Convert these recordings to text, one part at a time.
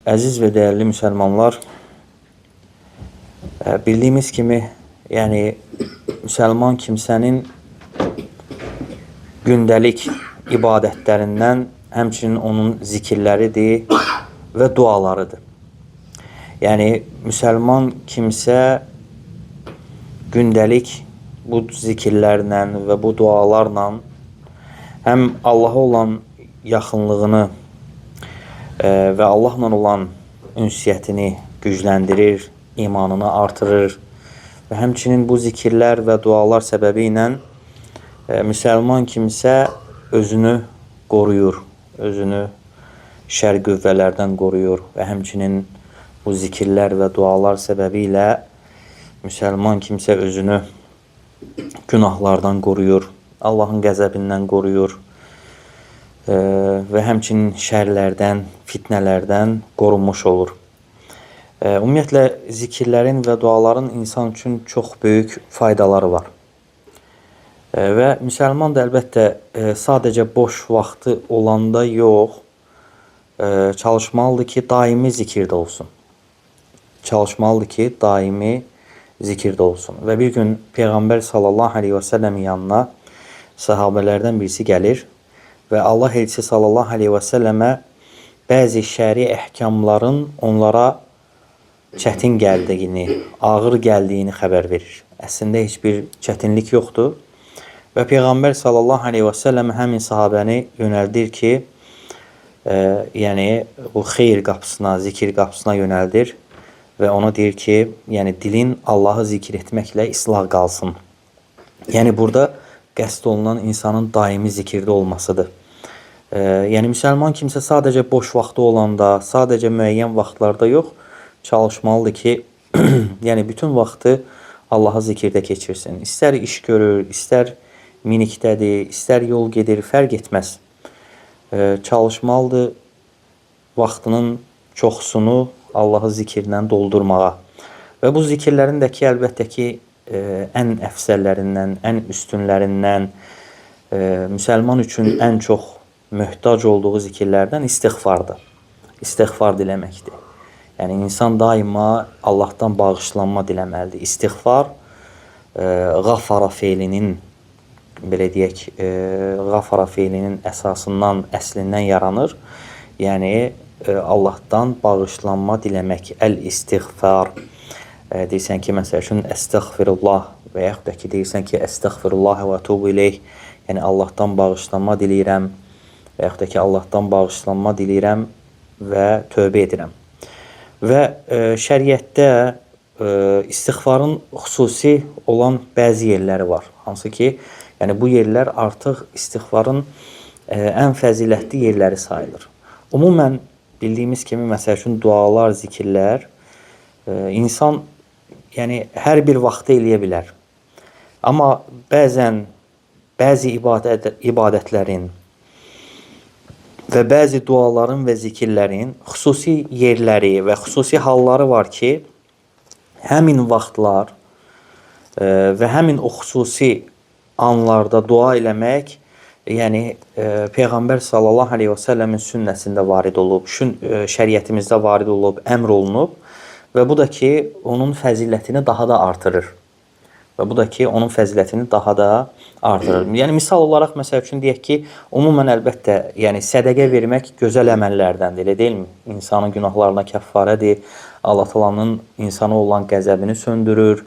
Əziz və dəyərli müsəlmanlar, bildiyimiz kimi, müsəlman kimsənin gündəlik ibadətlərindən həmçinin onun zikirləridir və dualarıdır. Müsəlman kimsə gündəlik bu zikirlərlə və bu dualarla həm Allaha olan yaxınlığını və Allahla olan ünsiyyətini gücləndirir, imanını artırır və həmçinin bu zikirlər və dualar səbəbi ilə müsəlman kimsə özünü qoruyur, özünü şər qüvvələrdən qoruyur və həmçinin bu zikirlər və dualar səbəbi ilə müsəlman kimsə özünü günahlardan qoruyur, Allahın qəzəbindən qoruyur və həmçinin şərlərdən, fitnələrdən qorunmuş olur. Ümumiyyətlə, zikirlərin və duaların insan üçün çox böyük faydaları var. Və müsəlman da əlbəttə sadəcə boş vaxtı olanda yox, çalışmalıdır ki, daimi zikirdə olsun. Çalışmalıdır ki, daimi zikirdə olsun. Və bir gün Peyğəmbər sallallahu aleyhi və səlləmin yanına sahabələrdən birisi gəlir və Allah elçisi sallallahu aleyhi və səlləmə bəzi şəri əhkamların onlara çətin gəldiyini, ağır gəldiyini xəbər verir. Əslində heç bir çətinlik yoxdur. Və Peyğəmbər sallallahu aleyhi və səlləm həmin sahabəni yönəldir ki, bu xeyir qapısına, zikir qapısına yönəldir və ona deyir ki, dilin Allahı zikir etməklə islah qalsın. Burada qəsd olunan insanın daimi zikirdə olmasıdır. Müsəlman kimsə sadəcə boş vaxtı olanda, sadəcə müəyyən vaxtlarda yox, çalışmalıdır ki, bütün vaxtı Allahı zikirdə keçirsin. İstər iş görür, istər minikdədir, istər yol gedir, fərq etməz. Çalışmalıdır vaxtının çoxsunu Allahı zikirlə doldurmağa. Və bu zikirlərin də ki, əlbəttə ki, ən əfsəllərindən, ən üstünlərindən, müsəlman üçün ən çox möhtac olduğu zikirlərdən istiğfardır. İstiğfar diləməkdir. İnsan daima Allahdan bağışlanma diləməlidir. İstiğfar, qafara feilinin, belə deyək, qafara feilinin əsasından, əslindən yaranır. Allahdan bağışlanma diləmək, əl-istiğfar. Deyirsən ki, məsəl üçün, əstəğfirullah və yaxud da ki, deyirsən ki, əstəğfirullah və tubu ileyh. Allahdan bağışlanma diləyirəm və yaxud da ki, Allahdan bağışlanma diləyirəm və tövbə edirəm. Və şəriətdə istiğfarın xüsusi olan bəzi yerləri var. Hansı ki, bu yerlər artıq istiğfarın ən fəzilətli yerləri sayılır. Ümumən, bildiyimiz kimi, məsəl üçün, dualar, zikirlər, insan hər bir vaxtda eləyə bilər. Amma bəzən, bəzi ibadətlərin və bəzi duaların və zikirlərin xüsusi yerləri və xüsusi halları var ki, həmin vaxtlar və həmin o xüsusi anlarda dua eləmək, Peyğəmbər sallallahu aleyhi və səlləmin sünnəsində varid olub, şəriətimizdə varid olub, əmr olunub və bu da ki, onun fəzilətini daha da artırır. Və bu da ki, onun fəzilətini daha da artırır. Misal olaraq, məsəl üçün, deyək ki, ümumən əlbəttə, sədəqə vermək gözəl əməllərdəndir, elə deyilmi? İnsanın günahlarına kəffarədir, Allah Taalanın insana olan qəzəbini söndürür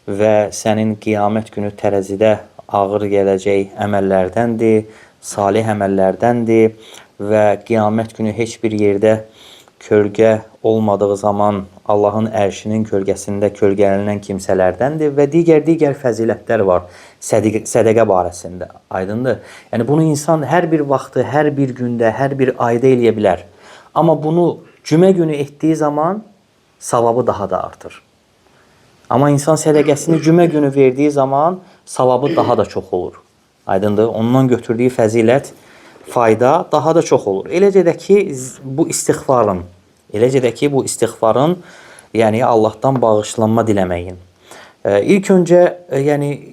və sənin qiyamət günü tərəzidə ağır gələcək əməllərdəndir, salih əməllərdəndir və qiyamət günü heç bir yerdə kölgə olmadığı zaman Allahın ərşinin kölgəsində kölgələnən kimsələrdəndir və digər fəzilətlər var sədəqə barəsində. Aydındır. Bunu insan hər bir vaxtı, hər bir gündə, hər bir ayda eləyə bilər. Amma bunu cümə günü etdiyi zaman savabı daha da artır. Amma insan sədəqəsini cümə günü verdiyi zaman savabı daha da çox olur. Aydındır. Ondan götürdüyü fəzilət, fayda daha da çox olur. Eləcə də ki, bu istiğfarın, Allahdan bağışlanma diləməyin. İlk öncə,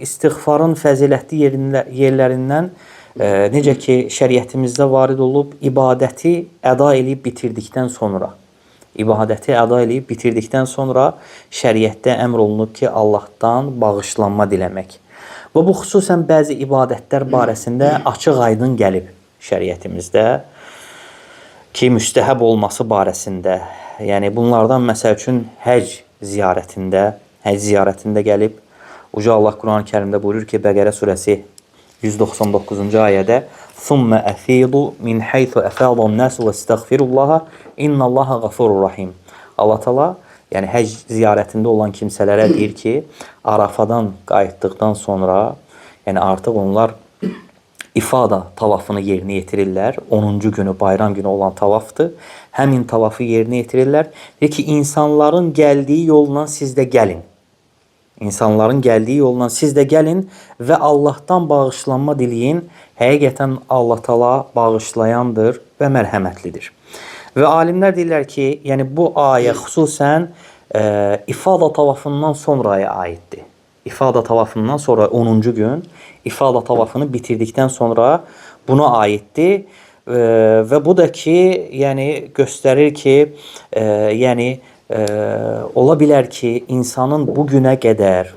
istiğfarın fəzilətli yerlərindən, necə ki, şəriətimizdə varid olub, ibadəti əda edib bitirdikdən sonra, İbadəti əda edib bitirdikdən sonra şəriətdə əmr olunub ki, Allahdan bağışlanma diləmək. Və bu xüsusən bəzi ibadətlər barəsində açıq-aydın gəlib şəriətimizdə ki, müstəhəb olması barəsində. Yəni bunlardan məsəl üçün həcc ziyarətində gəlib. Uca Allah Quran-Kərimdə buyurur ki, Bəqərə surəsi 199-cu ayədə "Thumma afidu min haythu afada an-nas wastaghfirullaha innallaha ghafurur rahim." Allah Taala yəni həcc ziyarətində olan kimsələrə deyir ki, Arafadan qayıtdıqdan sonra, yəni artıq onlar ifada tavafını yerinə yetirirlər. 10-cu günü, bayram günü olan tavafdır. Həmin tavafı yerinə yetirirlər. Deyir ki, insanların gəldiyi yolla siz də gəlin. İnsanların gəldiyi yolla siz də gəlin və Allahdan bağışlanma diləyin. Həqiqətən Allah Taala bağışlayandır və mərhəmətlidir. Və alimlər deyirlər ki, yəni bu ayə xüsusən ifada tavafından sonraya aiddir. İfada tavafından sonra 10-cu gün ifada tavafını bitirdikdən sonra buna aiddir. Və bu da ki, yəni göstərir ki, ola bilər ki, insanın bu günə qədər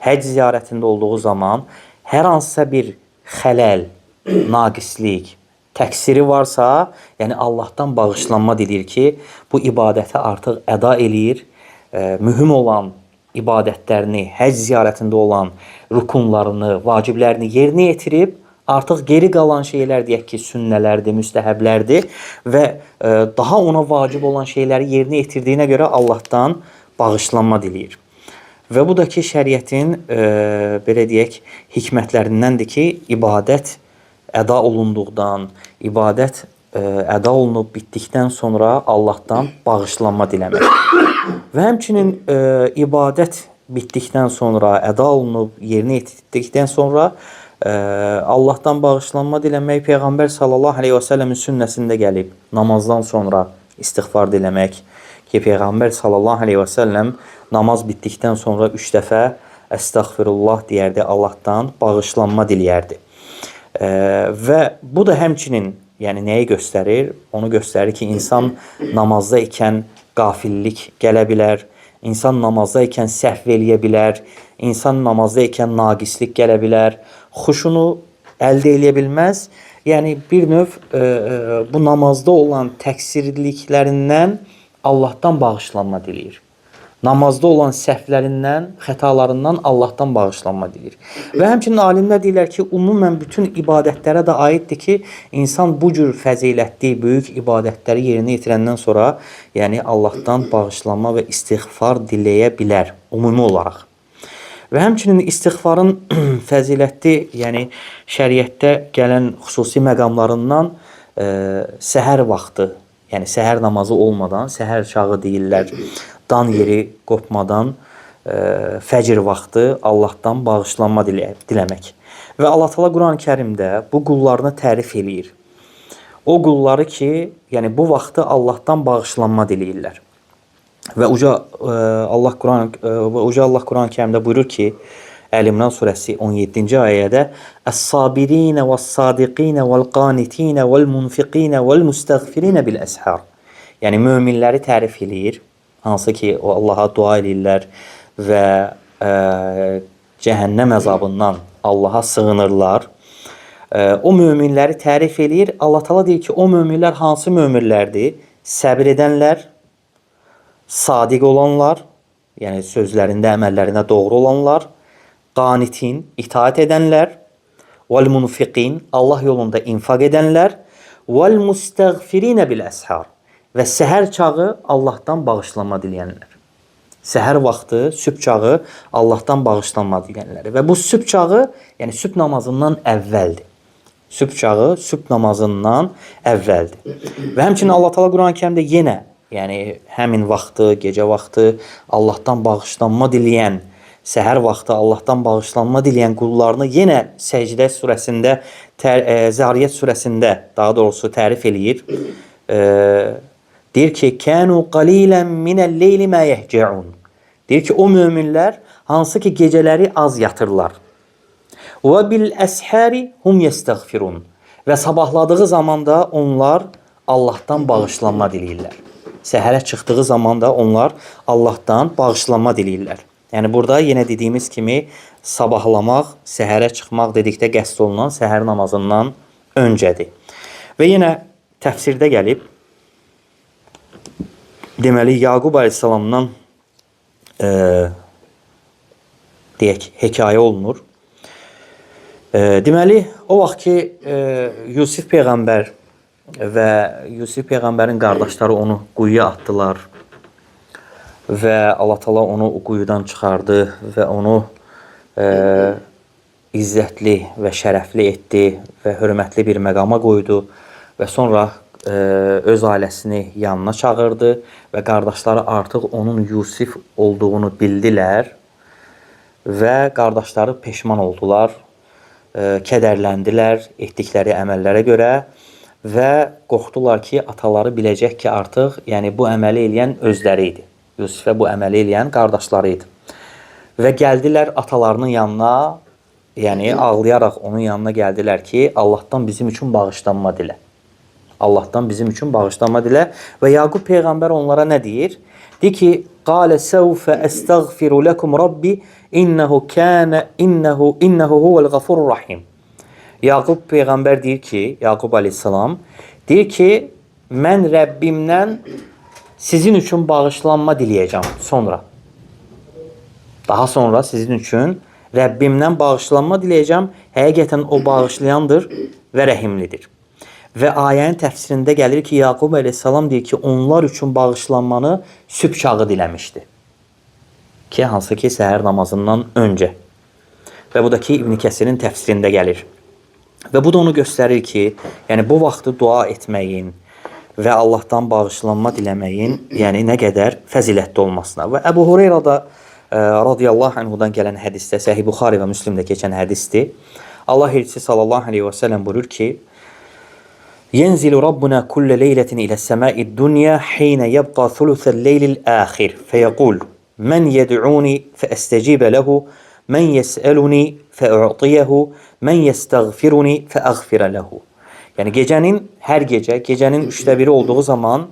həcc ziyarətində olduğu zaman hər hansısa bir xələl, naqislik, təqsiri varsa, yəni Allahdan bağışlanma dilir ki, bu ibadəti artıq əda eləyir. Mühüm olan ibadətlərini, həcc ziyarətində olan rukunlarını, vaciblərini yerinə yetirib, artıq geri qalan şeylər deyək ki, sünnələrdir, müstəhəblərdir və daha ona vacib olan şeyləri yerinə yetirdiyinə görə Allahdan bağışlanma diləyir. Və bu da ki, şəriətin, belə deyək, hikmətlərindəndir ki, ibadət əda olunduqdan, ibadət əda olunub bitdikdən sonra Allahdan bağışlanma diləmək. Və həmçinin ibadət bitdikdən sonra, əda olunub, yerinə yetirdikdən sonra Allahdan bağışlanma diləmək Peyğəmbər sallallahu aleyhi və səlləmin sünnəsində gəlib. Namazdan sonra istiğfar diləmək ki, Peyğəmbər sallallahu aleyhi və səlləm namaz bitdikdən sonra 3 dəfə əstəğfirullah deyərdi, Allahdan bağışlanma diləyərdi. Və bu da həmçinin yəni nəyi göstərir? Onu göstərir ki, insan namazda ikən qafillik gələ bilər, insan namazda ikən səhv eləyə bilər, insan namazda ikən naqislik gələ bilər, xuşunu əldə eləyə bilməz. Yəni bir növ bu namazda olan təqsirliklərindən Allahdan bağışlanma diləyir. Namazda olan səhvlərindən, xətalarından Allahdan bağışlanma dilir. Və həmçinin alimlər deyirlər ki, ümumən bütün ibadətlərə də aiddir ki, insan bu cür fəzilətli, böyük ibadətləri yerinə yetirəndən sonra, yəni Allahdan bağışlanma və istiğfar diləyə bilər, ümumi olaraq. Və həmçinin istiğfarın fəzilətli, yəni şəriətdə gələn xüsusi məqamlarından səhər vaxtı, yəni səhər namazı olmadan, səhər çağı deyirlər, dan yeri qopmadan fəcr vaxtı Allahdan bağışlanma diləmək. Və Allah Teala Quran-Kərimdə bu qullarını tərif eləyir. O qulları ki, yəni bu vaxtı Allahdan bağışlanma diləyirlər. Və uca Allah Quran-Kərimdə buyurur ki, Əl-İmran surəsi 17-ci ayədə "Əs-sabirinə vəs-sadiqinə vəl-qanitinə vəl-munfiqinə vəl-müstəğfirinə bil-əshar." Yəni möminləri tərif eləyir. Hansı ki, o Allaha dua edirlər və cəhənnəm əzabından Allaha sığınırlar. O möminləri tərif eləyir. Allah Teala deyir ki, o möminlər hansı möminlərdir? Səbir edənlər, sadiq olanlar, yəni sözlərində, əməllərində doğru olanlar, qanitin, itaat edənlər, vəl-munfiqin, Allah yolunda infaq edənlər, vəl-müstəğfirinə bil-əshar. Və səhər çağı Allahdan bağışlanma diləyənlər. Səhər vaxtı, sübh çağı Allahdan bağışlanma diləyənlər. Və bu sübh çağı, yəni sübh namazından əvvəldir. Sübh çağı sübh namazından əvvəldir. Və həmçinin Allah Teala Quran-Kərimdə yenə, yəni həmin vaxtı, gecə vaxtı Allahdan bağışlanma diləyən, səhər vaxtı Allahdan bağışlanma diləyən qullarını yenə Səcdə surəsində, Zariyyət surəsində daha doğrusu tərif eləyir. Deyir ki, "Kanu qalilan minəl-leyli ma yehca'un." Deyir ki, o möminlər hansı ki gecələri az yatırlar. "Və bil-əshari hum yestəğfirun." Və sabahladığı zamanda onlar Allahdan bağışlanma diləyirlər. Səhərə çıxdığı zaman da onlar Allahdan bağışlanma diləyirlər. Yəni burada yenə dediyimiz kimi sabahlamaq, səhərə çıxmaq dedikdə qəsd olunan səhər namazından öncədir. Və yenə təfsirdə gəlib, deməli, Yaqub əleyhissalamdan deyək, hekayə olunur. Deməli, o vaxt ki, Yusif Peyğəmbər və Yusif Peyğəmbərin qardaşları onu quyuya atdılar və Allah Taala onu quyudan çıxardı və onu izzətli və şərəfli etdi və hörmətli bir məqama qoydu və sonra öz ailəsini yanına çağırdı və qardaşları artıq onun Yusif olduğunu bildilər və qardaşları peşman oldular, kədərləndilər etdikləri əməllərə görə və qorxdular ki, ataları biləcək ki, artıq yəni bu əməli eləyən özləri idi. Yusifə bu əməli eləyən qardaşları idi. Və gəldilər atalarının yanına, yəni ağlayaraq onun yanına gəldilər ki, Allahdan bizim üçün bağışlanma dilə. Allahdan bizim üçün bağışlanma dilə. Və Yaqub Peyğəmbər onlara nə deyir? Deyir ki, قَالَ سَوْفَ أَسْتَغْفِرُ لَكُمْ رَبِّ إِنَّهُ هُوَ الْغَفُرُ الرَّحِيمُ. Yaqub Peyğəmbər deyir ki, Yaqub aleyhissalam, deyir ki, mən Rəbbimdən sizin üçün bağışlanma diləyəcəm sonra. Daha sonra sizin üçün Rəbbimdən bağışlanma diləyəcəm. Həqiqətən o bağışlayandır və rəhimlidir. Və ayənin təfsirində gəlir ki, Yaqub əleyhissalam deyir ki, onlar üçün bağışlanmanı sübh çağı diləmişdi. Ki, hansı ki, səhər namazından öncə. Və bu da ki, İbn Kəsirin təfsirində gəlir. Və bu da onu göstərir ki, yəni bu vaxtı dua etməyin və Allahdan bağışlanma diləməyin, yəni nə qədər fəzilətli olmasına. Və Əbu Hureyra da radiyallahu anhudan gələn hədisdə, Səhih Buxari və Müslimdə keçən hədisdir. Allah elçisi sallallahu aleyhi və səlləm buyurur ki, ينزل ربنا كل ليلة إلى السماء الدنيا حين يبقى ثلث الليل الآخر فيقول من يدعوني فأستجيب له من يسألني فأعطيه من يستغفرني فأغفر له. Yəni gecənin, hər gecənin 1/3 olduğu zaman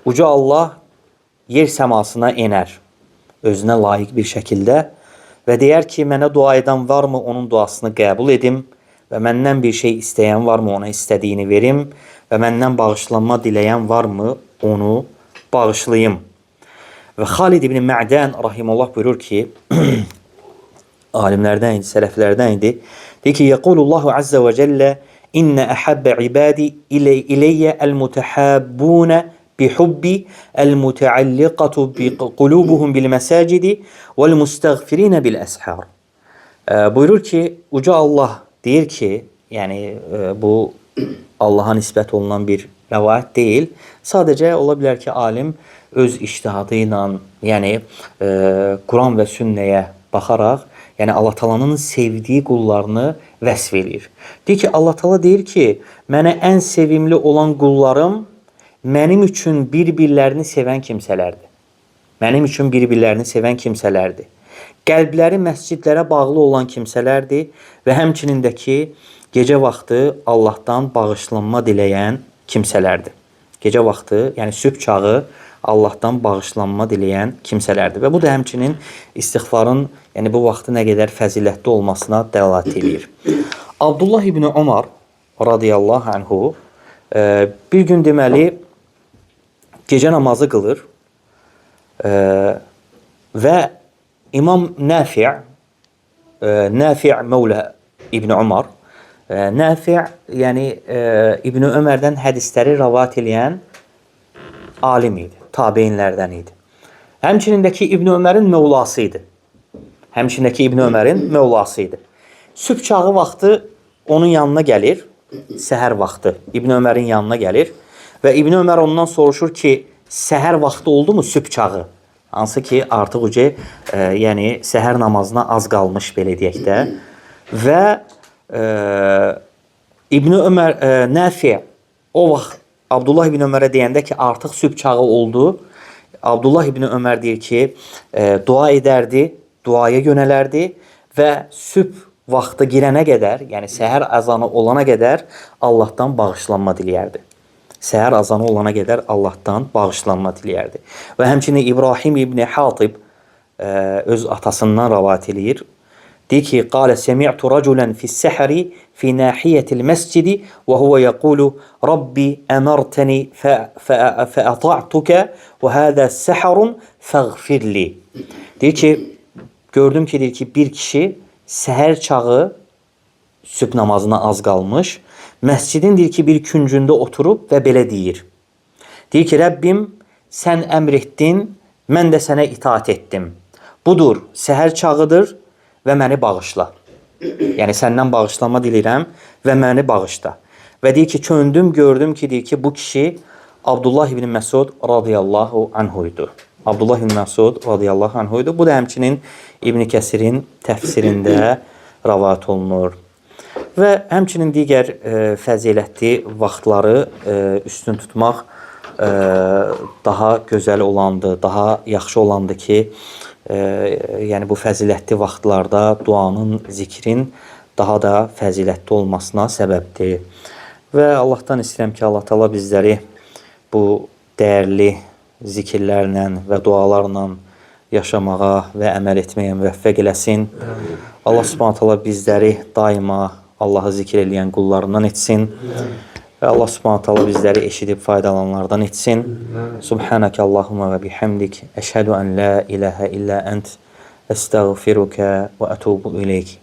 Uca Allah yer səmasına enər özünə layiq bir şəkildə və deyər ki, mənə dua edən varmı onun duasını qəbul edim və məndən bir şey istəyən varmı ona istədiyini verim və məndən bağışlanma diləyən varmı onu bağışlayım. Və Xalid ibn Mə'dən rahimullah buyurur ki, alimlərdən idi, sələflərdən idi. Deyir ki, Yəqulullahu azza və cəllə İnnə əhəbbə ibadi iləyyə əl-mütəhəbbunə bihubbi əl-mütəalliqatu biqulubuhum bil-məsəcidi vəl-müstəğfirinə bil-əshar. Buyurur ki, Uca Allah deyir ki, yəni bu Allaha nisbət olunan bir rəvayət deyil. Sadəcə ola bilər ki, alim öz ictihadı ilə, yəni Quran və sünnəyə baxaraq, yəni Allah Taala'nın sevdiyi qullarını vəsf edir. Deyir ki, Allah Taala deyir ki, mənə ən sevimli olan qullarım mənim üçün bir-birlərini sevən kimsələrdir. Mənim üçün bir-birlərini sevən kimsələrdir. Qəlbləri məscidlərə bağlı olan kimsələrdir və həmçinin də ki, gecə vaxtı Allahdan bağışlanma diləyən kimsələrdir. Gecə vaxtı, yəni sübh çağı Allahdan bağışlanma diləyən kimsələrdir. Və bu da həmçinin istiğfarın, yəni bu vaxtı nə qədər fəzilətli olmasına dəlalət edir. Abdullah ibn Ömər radiyallahu anhu bir gün deməli gecə namazı qılır və İmam Nafi' Mevla İbn Ömər, Nafi' yəni İbn Ömərdən hədisləri rəvat edən alim idi, tabeinlərdən idi. Həmçinindəki İbn Ömərin mövlası idi. Sübh çağı vaxtı onun yanına gəlir, səhər vaxtı İbn Ömərin yanına gəlir və İbn Ömər ondan soruşur ki, səhər vaxtı oldu mu sübh çağı? Hansı ki, artıq yəni səhər namazına az qalmış, belə deyək də. Və İbn Ömər, Nafi' o vaxt Abdullah ibn Ömərə deyəndə ki, artıq sübh çağı oldu. Abdullah ibn Ömər deyir ki, dua edərdi, duaya yönələrdi və sübh vaxtı girənə qədər, yəni səhər əzanı olana qədər Allahdan bağışlanma diləyərdi. səhər azanı olana qədər Allahdan bağışlanma diləyərdi. Və həmçinin İbrahim ibn Hatib öz atasından rəvat eləyir. Deyir ki, qalə səmi'tu raculan fi's-səhri fi nahiyyətil məscidi və huve yəqulu Rabbi əmərtəni fəəta'tukə və həzə səhərun fəğfirli. Deyir ki, gördüm ki, deyir ki, bir kişi səhər çağı sübh namazına az qalmış, məscidin deyir ki, bir küncündə oturub və belə deyir. Deyir ki, Rəbbim, sən əmr etdin, mən də sənə itaat etdim. Budur, səhər çağıdır və məni bağışla. Yəni, səndən bağışlanma dilirəm və məni bağışla. Və deyir ki, köndüm, gördüm ki, deyir ki, bu kişi Abdullah ibn Məsud radiyallahu anhuydu. Abdullah ibn Məsud radiyallahu anhuydu. Bu da həmçinin İbn Kəsirin təfsirində rəvat olunur. Və həmçinin digər fəzilətli vaxtları üstün tutmaq daha gözəl olandı, daha yaxşı olandı ki, yəni bu fəzilətli vaxtlarda duanın, zikrin daha da fəzilətli olmasına səbəbdir. Və Allahdan istəyirəm ki, Allah Taala bizləri bu dəyərli zikirlərlə və dualarla yaşamağa və əməl etməyə müvəffəq eləsin. Allah Subhanahu taala bizləri daima Allahı zikr eləyən qullarından etsin. Və Allah Subhanahu taala bizləri eşidib faydalananlardan etsin. Subhanaka Allahumma və bihamdik. Əşhədu an la ilahe illa ent. Estağfiruka və ətubu ileyk.